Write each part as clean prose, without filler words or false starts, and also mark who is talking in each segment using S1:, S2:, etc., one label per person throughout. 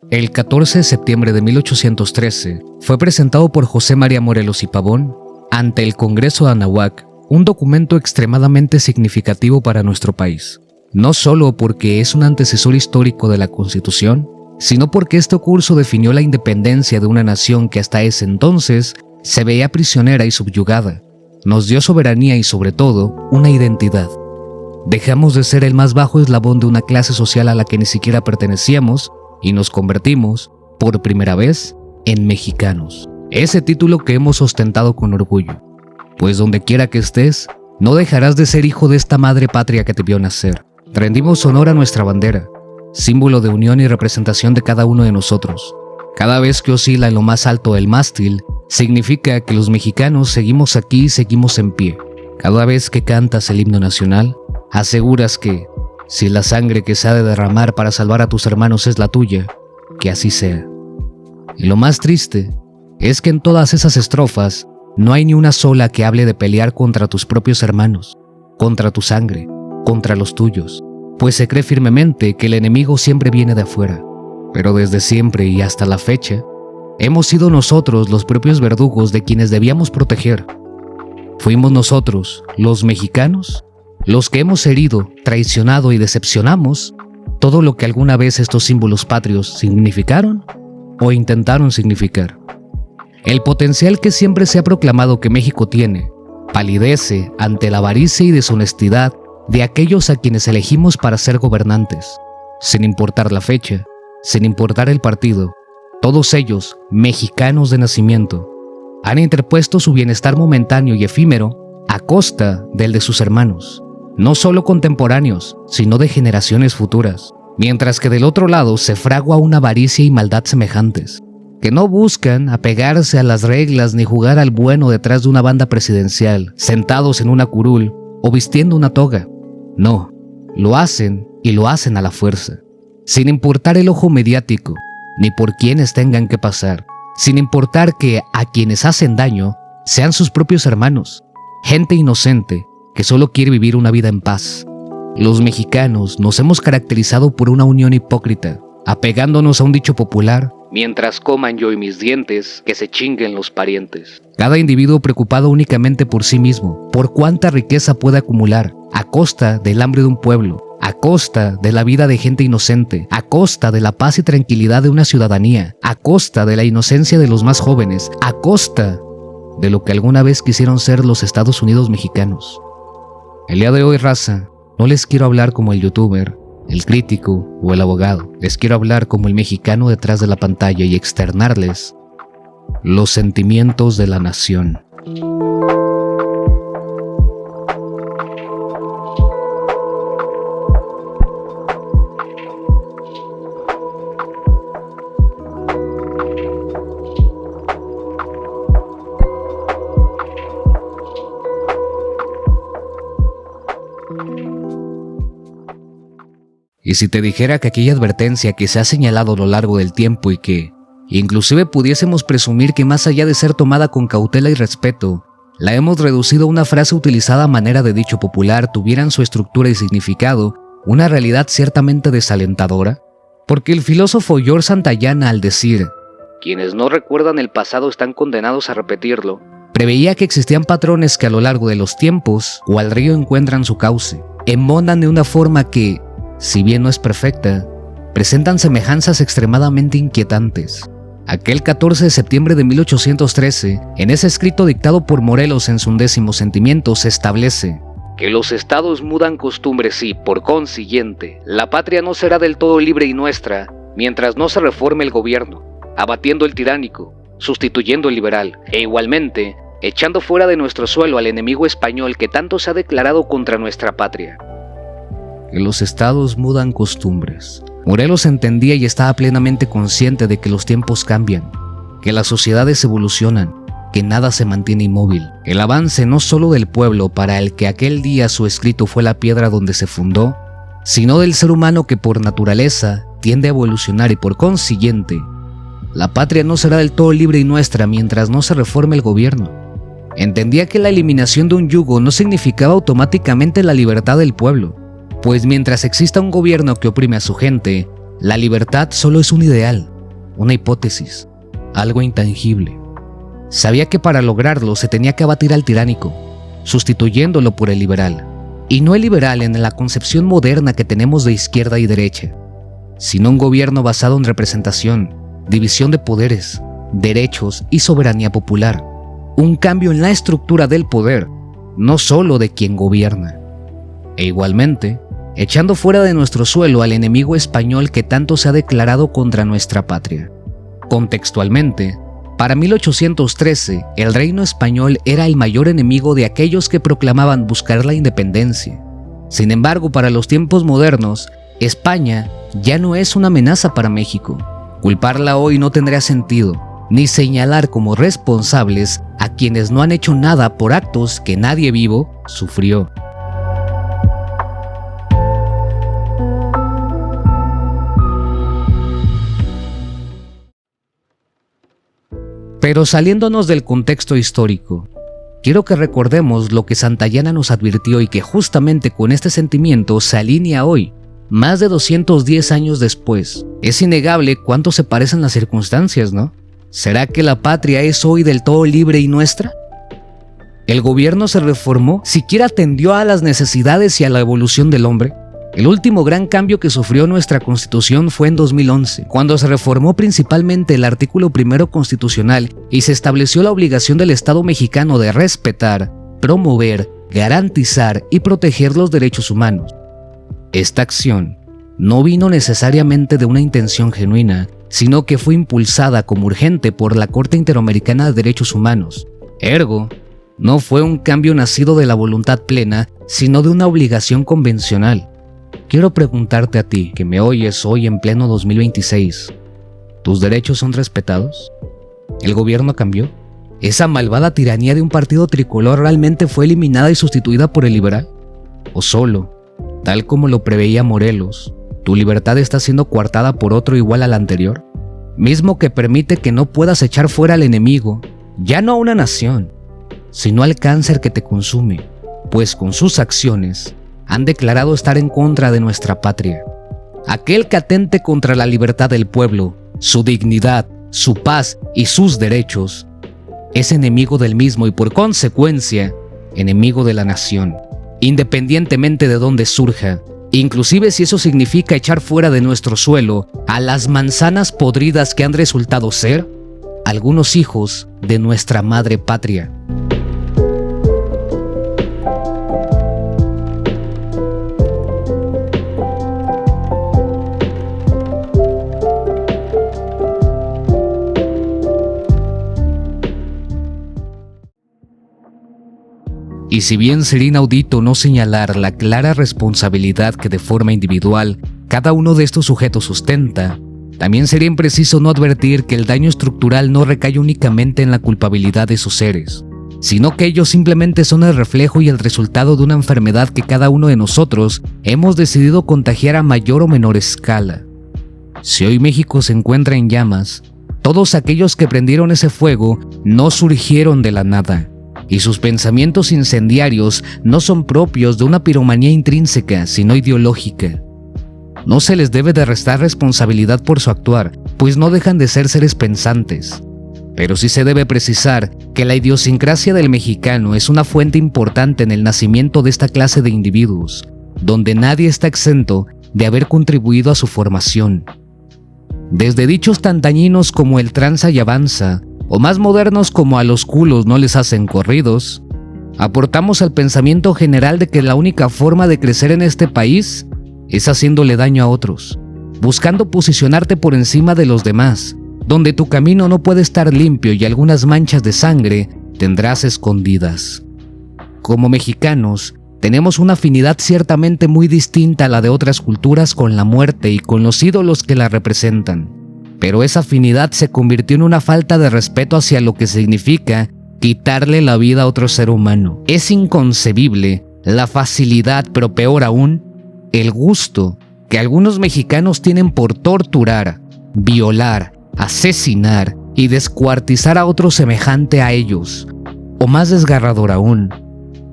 S1: El 14 de septiembre de 1813 fue presentado por José María Morelos y Pavón ante el Congreso de Anáhuac un documento extremadamente significativo para nuestro país, no solo porque es un antecesor histórico de la Constitución, sino porque este curso definió la independencia de una nación que hasta ese entonces se veía prisionera y subyugada, nos dio soberanía y sobre todo una identidad. Dejamos de ser el más bajo eslabón de una clase social a la que ni siquiera pertenecíamos y nos convertimos, por primera vez, en mexicanos. Ese título que hemos ostentado con orgullo, pues donde quiera que estés, no dejarás de ser hijo de esta madre patria que te vio nacer. Rendimos honor a nuestra bandera, símbolo de unión y representación de cada uno de nosotros. Cada vez que oscila en lo más alto del mástil, significa que los mexicanos seguimos aquí y seguimos en pie. Cada vez que cantas el himno nacional, aseguras que, si la sangre que se ha de derramar para salvar a tus hermanos es la tuya, que así sea. Y lo más triste es que en todas esas estrofas no hay ni una sola que hable de pelear contra tus propios hermanos, contra tu sangre, contra los tuyos, pues se cree firmemente que el enemigo siempre viene de afuera. Pero desde siempre y hasta la fecha, hemos sido nosotros los propios verdugos de quienes debíamos proteger. Fuimos nosotros, los mexicanos, los que hemos herido, traicionado y decepcionamos todo lo que alguna vez estos símbolos patrios significaron o intentaron significar. El potencial que siempre se ha proclamado que México tiene palidece ante la avaricia y deshonestidad de aquellos a quienes elegimos para ser gobernantes, sin importar la fecha, sin importar el partido. Todos ellos, mexicanos de nacimiento, han interpuesto su bienestar momentáneo y efímero a costa del de sus hermanos, no solo contemporáneos, sino de generaciones futuras, mientras que del otro lado se fragua una avaricia y maldad semejantes, que no buscan apegarse a las reglas ni jugar al bueno detrás de una banda presidencial, sentados en una curul o vistiendo una toga. No, lo hacen y lo hacen a la fuerza, sin importar el ojo mediático, ni por quienes tengan que pasar, sin importar que a quienes hacen daño sean sus propios hermanos, gente inocente que solo quiere vivir una vida en paz. Los mexicanos nos hemos caracterizado por una unión hipócrita, apegándonos a un dicho popular: mientras coman yo y mis dientes, que se chinguen los parientes. Cada individuo preocupado únicamente por sí mismo, por cuánta riqueza puede acumular, a costa del hambre de un pueblo, a costa de la vida de gente inocente, a costa de la paz y tranquilidad de una ciudadanía, a costa de la inocencia de los más jóvenes, a costa de lo que alguna vez quisieron ser los Estados Unidos mexicanos. El día de hoy, raza, no les quiero hablar como el youtuber, el crítico o el abogado. Les quiero hablar como el mexicano detrás de la pantalla y externarles los sentimientos de la nación. Y si te dijera que aquella advertencia que se ha señalado a lo largo del tiempo y que, inclusive pudiésemos presumir que más allá de ser tomada con cautela y respeto, la hemos reducido a una frase utilizada a manera de dicho popular, tuvieran su estructura y significado una realidad ciertamente desalentadora? Porque el filósofo George Santayana, al decir «quienes no recuerdan el pasado están condenados a repetirlo», preveía que existían patrones que a lo largo de los tiempos, o al río encuentran su cauce, embonan de una forma que, si bien no es perfecta, presentan semejanzas extremadamente inquietantes. Aquel 14 de septiembre de 1813, en ese escrito dictado por Morelos en su 11º sentimiento, se establece que los estados mudan costumbres y, por consiguiente, la patria no será del todo libre y nuestra mientras no se reforme el gobierno, abatiendo el tiránico, sustituyendo el liberal, e igualmente, echando fuera de nuestro suelo al enemigo español que tanto se ha declarado contra nuestra patria. Que los estados mudan costumbres. Morelos entendía y estaba plenamente consciente de que los tiempos cambian, que las sociedades evolucionan, que nada se mantiene inmóvil. El avance no solo del pueblo para el que aquel día su escrito fue la piedra donde se fundó, sino del ser humano que por naturaleza tiende a evolucionar y por consiguiente, la patria no será del todo libre y nuestra mientras no se reforme el gobierno. Entendía que la eliminación de un yugo no significaba automáticamente la libertad del pueblo, pues mientras exista un gobierno que oprime a su gente, la libertad solo es un ideal. una hipótesis, algo intangible. Sabía que para lograrlo se tenía que abatir al tiránico, sustituyéndolo por el liberal. Y no el liberal en la concepción moderna que tenemos de izquierda y derecha, sino un gobierno basado en representación, división de poderes, derechos y soberanía popular. Un cambio en la estructura del poder, no solo de quien gobierna. E igualmente, echando fuera de nuestro suelo al enemigo español que tanto se ha declarado contra nuestra patria. Contextualmente, para 1813, el reino español era el mayor enemigo de aquellos que proclamaban buscar la independencia. Sin embargo, para los tiempos modernos, España ya no es una amenaza para México. Culparla hoy no tendría sentido, ni señalar como responsables a quienes no han hecho nada por actos que nadie vivo sufrió. Pero saliéndonos del contexto histórico, quiero que recordemos lo que Santayana nos advirtió y que justamente con este sentimiento se alinea hoy, más de 210 años después. Es innegable cuánto se parecen las circunstancias, ¿no? ¿Será que la patria es hoy del todo libre y nuestra? ¿El gobierno se reformó? ¿Siquiera atendió a las necesidades y a la evolución del hombre? El último gran cambio que sufrió nuestra Constitución fue en 2011, cuando se reformó principalmente el artículo 1 constitucional y se estableció la obligación del Estado mexicano de respetar, promover, garantizar y proteger los derechos humanos. Esta acción no vino necesariamente de una intención genuina, sino que fue impulsada como urgente por la Corte Interamericana de Derechos Humanos. Ergo, no fue un cambio nacido de la voluntad plena, sino de una obligación convencional. Quiero preguntarte a ti, que me oyes hoy en pleno 2026, ¿tus derechos son respetados? ¿El gobierno cambió? ¿Esa malvada tiranía de un partido tricolor realmente fue eliminada y sustituida por el liberal? ¿O solo, tal como lo preveía Morelos, tu libertad está siendo coartada por otro igual al anterior? Mismo que permite que no puedas echar fuera al enemigo, ya no a una nación, sino al cáncer que te consume, pues con sus acciones han declarado estar en contra de nuestra patria. Aquel que atente contra la libertad del pueblo, su dignidad, su paz y sus derechos, es enemigo del mismo y por consecuencia, enemigo de la nación, independientemente de dónde surja, inclusive si eso significa echar fuera de nuestro suelo a las manzanas podridas que han resultado ser algunos hijos de nuestra madre patria. Y si bien sería inaudito no señalar la clara responsabilidad que de forma individual cada uno de estos sujetos ostenta, también sería impreciso no advertir que el daño estructural no recae únicamente en la culpabilidad de sus seres, sino que ellos simplemente son el reflejo y el resultado de una enfermedad que cada uno de nosotros hemos decidido contagiar a mayor o menor escala. Si hoy México se encuentra en llamas, todos aquellos que prendieron ese fuego no surgieron de la nada. Y sus pensamientos incendiarios no son propios de una piromanía intrínseca, sino ideológica. No se les debe de restar responsabilidad por su actuar, pues no dejan de ser seres pensantes. Pero sí se debe precisar que la idiosincrasia del mexicano es una fuente importante en el nacimiento de esta clase de individuos, donde nadie está exento de haber contribuido a su formación. Desde dichos tan dañinos como el tranza y avanza, o más modernos como a los culos no les hacen corridos, aportamos al pensamiento general de que la única forma de crecer en este país es haciéndole daño a otros, buscando posicionarte por encima de los demás, donde tu camino no puede estar limpio y algunas manchas de sangre tendrás escondidas. Como mexicanos, tenemos una afinidad ciertamente muy distinta a la de otras culturas con la muerte y con los ídolos que la representan. Pero esa afinidad se convirtió en una falta de respeto hacia lo que significa quitarle la vida a otro ser humano. Es inconcebible la facilidad, pero peor aún, el gusto que algunos mexicanos tienen por torturar, violar, asesinar y descuartizar a otro semejante a ellos, o más desgarrador aún,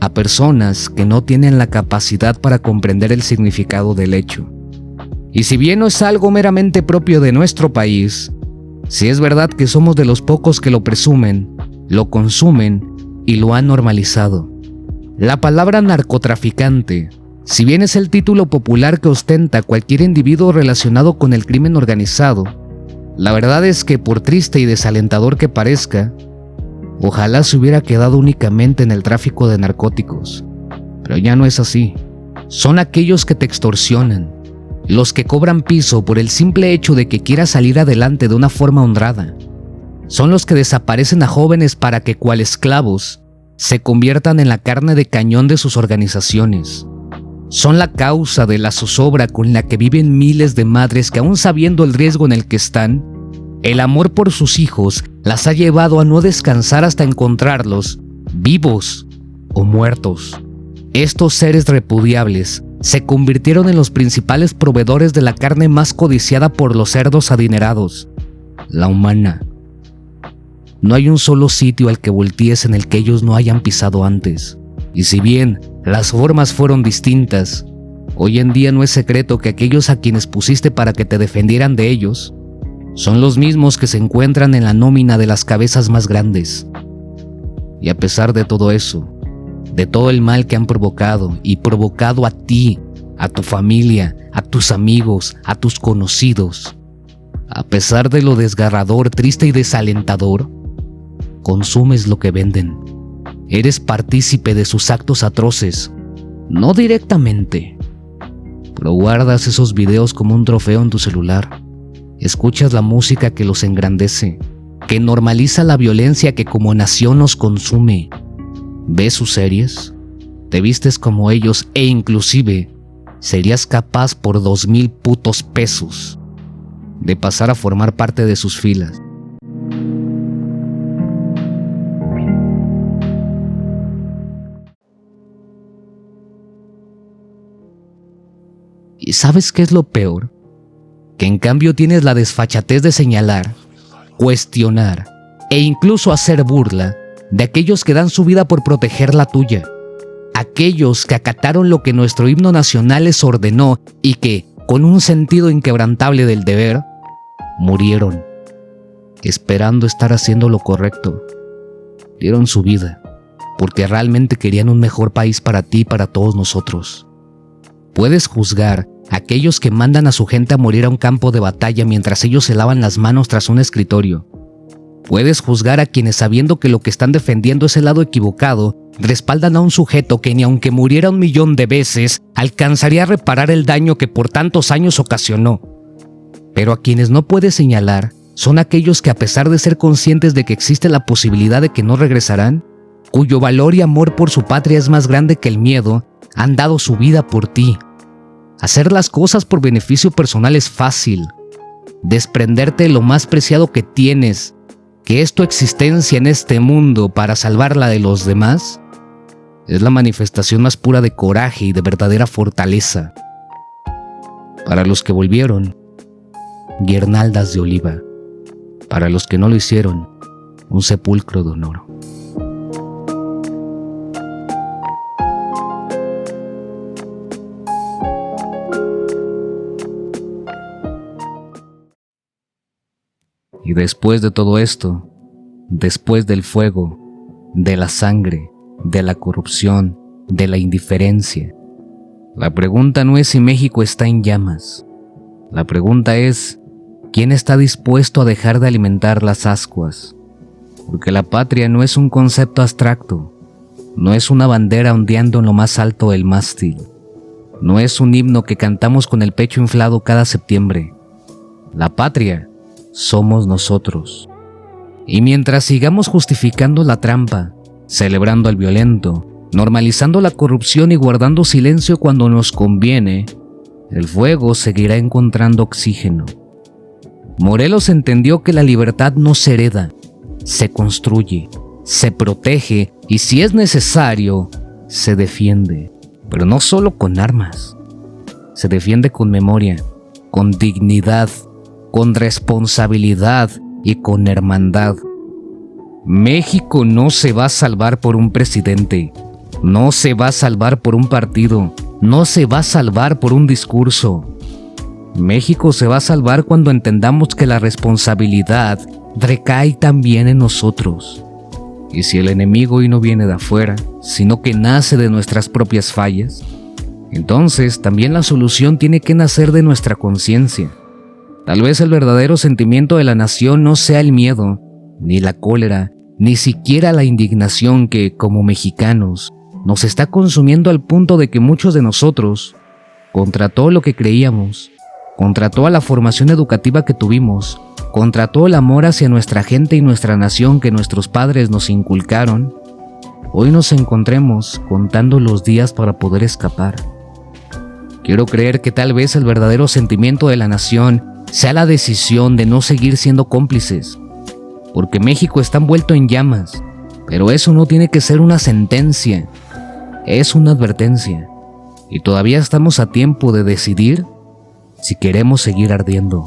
S1: a personas que no tienen la capacidad para comprender el significado del hecho. Y si bien no es algo meramente propio de nuestro país, Si es verdad que somos de los pocos que lo presumen, lo consumen y lo han normalizado. La palabra narcotraficante, si bien es el título popular que ostenta cualquier individuo relacionado con el crimen organizado, la verdad es que, por triste y desalentador que parezca, ojalá se hubiera quedado únicamente en el tráfico de narcóticos. Pero ya no es así. Son aquellos que te extorsionan, los que cobran piso por el simple hecho de que quieras salir adelante de una forma honrada. Son los que desaparecen a jóvenes para que, cual esclavos, se conviertan en la carne de cañón de sus organizaciones. Son la causa de la zozobra con la que viven miles de madres que, aún sabiendo el riesgo en el que están, el amor por sus hijos las ha llevado a no descansar hasta encontrarlos, vivos o muertos. Estos seres repudiables se convirtieron en los principales proveedores de la carne más codiciada por los cerdos adinerados, la humana. No hay un solo sitio al que voltees en el que ellos no hayan pisado antes. Y si bien las formas fueron distintas, hoy en día no es secreto que aquellos a quienes pusiste para que te defendieran de ellos son los mismos que se encuentran en la nómina de las cabezas más grandes. Y a pesar de todo eso, de todo el mal que han provocado y provocado a ti, a tu familia, a tus amigos, a tus conocidos, a pesar de lo desgarrador, triste y desalentador, consumes lo que venden. Eres partícipe de sus actos atroces, no directamente, pero guardas esos videos como un trofeo en tu celular. Escuchas la música que los engrandece, que normaliza la violencia que como nación nos consume. ¿Ves sus series? Te vistes como ellos e inclusive serías capaz por 2,000 putos pesos de pasar a formar parte de sus filas. ¿Y sabes qué es lo peor? Que en cambio tienes la desfachatez de señalar, cuestionar e incluso hacer burla de aquellos que dan su vida por proteger la tuya. Aquellos que acataron lo que nuestro himno nacional les ordenó y que, con un sentido inquebrantable del deber, murieron, esperando estar haciendo lo correcto. Dieron su vida, porque realmente querían un mejor país para ti y para todos nosotros. Puedes juzgar a aquellos que mandan a su gente a morir a un campo de batalla mientras ellos se lavan las manos tras un escritorio. Puedes juzgar a quienes, sabiendo que lo que están defendiendo es el lado equivocado, respaldan a un sujeto que, ni aunque muriera 1,000,000 de veces, alcanzaría a reparar el daño que por tantos años ocasionó. Pero a quienes no puedes señalar son aquellos que, a pesar de ser conscientes de que existe la posibilidad de que no regresarán, cuyo valor y amor por su patria es más grande que el miedo, han dado su vida por ti. Hacer las cosas por beneficio personal es fácil. Desprenderte de lo más preciado que tienes, que es tu existencia en este mundo, para salvar la de los demás, es la manifestación más pura de coraje y de verdadera fortaleza. Para los que volvieron, guirnaldas de oliva. Para los que no lo hicieron, un sepulcro de honor. Y después de todo esto, después del fuego, de la sangre, de la corrupción, de la indiferencia, la pregunta no es si México está en llamas. La pregunta es, ¿quién está dispuesto a dejar de alimentar las ascuas? Porque la patria no es un concepto abstracto, no es una bandera ondeando en lo más alto del mástil, no es un himno que cantamos con el pecho inflado cada septiembre. La patria somos nosotros. Y mientras sigamos justificando la trampa, celebrando al violento, normalizando la corrupción y guardando silencio cuando nos conviene, el fuego seguirá encontrando oxígeno. Morelos entendió que la libertad no se hereda, se construye, se protege y, si es necesario, se defiende. Pero no solo con armas, se defiende con memoria, con dignidad, con responsabilidad y con hermandad. México no se va a salvar por un presidente, no se va a salvar por un partido, no se va a salvar por un discurso. México se va a salvar cuando entendamos que la responsabilidad recae también en nosotros. Y si el enemigo hoy no viene de afuera, sino que nace de nuestras propias fallas, entonces también la solución tiene que nacer de nuestra conciencia. Tal vez el verdadero sentimiento de la nación no sea el miedo, ni la cólera, ni siquiera la indignación que, como mexicanos, nos está consumiendo al punto de que muchos de nosotros, contra todo lo que creíamos, contra toda la formación educativa que tuvimos, contra todo el amor hacia nuestra gente y nuestra nación que nuestros padres nos inculcaron, hoy nos encontremos contando los días para poder escapar. Quiero creer que tal vez el verdadero sentimiento de la nación sea la decisión de no seguir siendo cómplices, porque México está envuelto en llamas, pero eso no tiene que ser una sentencia, es una advertencia, y todavía estamos a tiempo de decidir si queremos seguir ardiendo.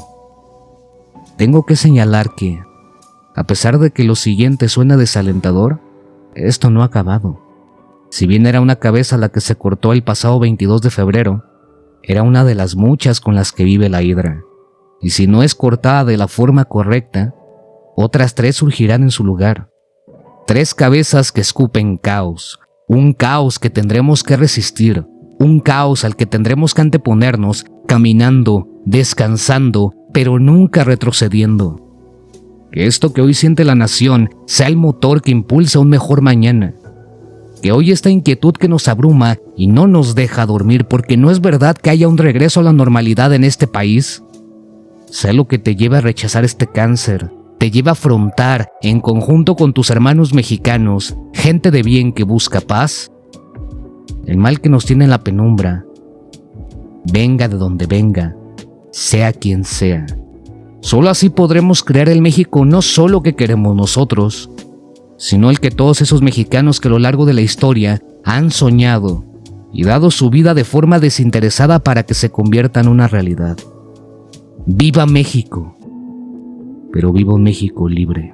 S1: Tengo que señalar que, a pesar de que lo siguiente suena desalentador, esto no ha acabado. Si bien era una cabeza la que se cortó el pasado 22 de febrero, era una de las muchas con las que vive la hidra. Y si no es cortada de la forma correcta, otras 3 surgirán en su lugar. 3 cabezas que escupen caos, un caos que tendremos que resistir, un caos al que tendremos que anteponernos, caminando, descansando, pero nunca retrocediendo. Que esto que hoy siente la nación sea el motor que impulsa un mejor mañana. Que hoy esta inquietud que nos abruma y no nos deja dormir porque no es verdad que haya un regreso a la normalidad en este país, sea lo que te lleve a rechazar este cáncer, te lleva a afrontar, en conjunto con tus hermanos mexicanos, gente de bien que busca paz, el mal que nos tiene en la penumbra, venga de donde venga, sea quien sea. Solo así podremos crear el México no solo que queremos nosotros, sino el que todos esos mexicanos que a lo largo de la historia han soñado y dado su vida de forma desinteresada para que se convierta en una realidad. ¡Viva México! Pero viva un México libre.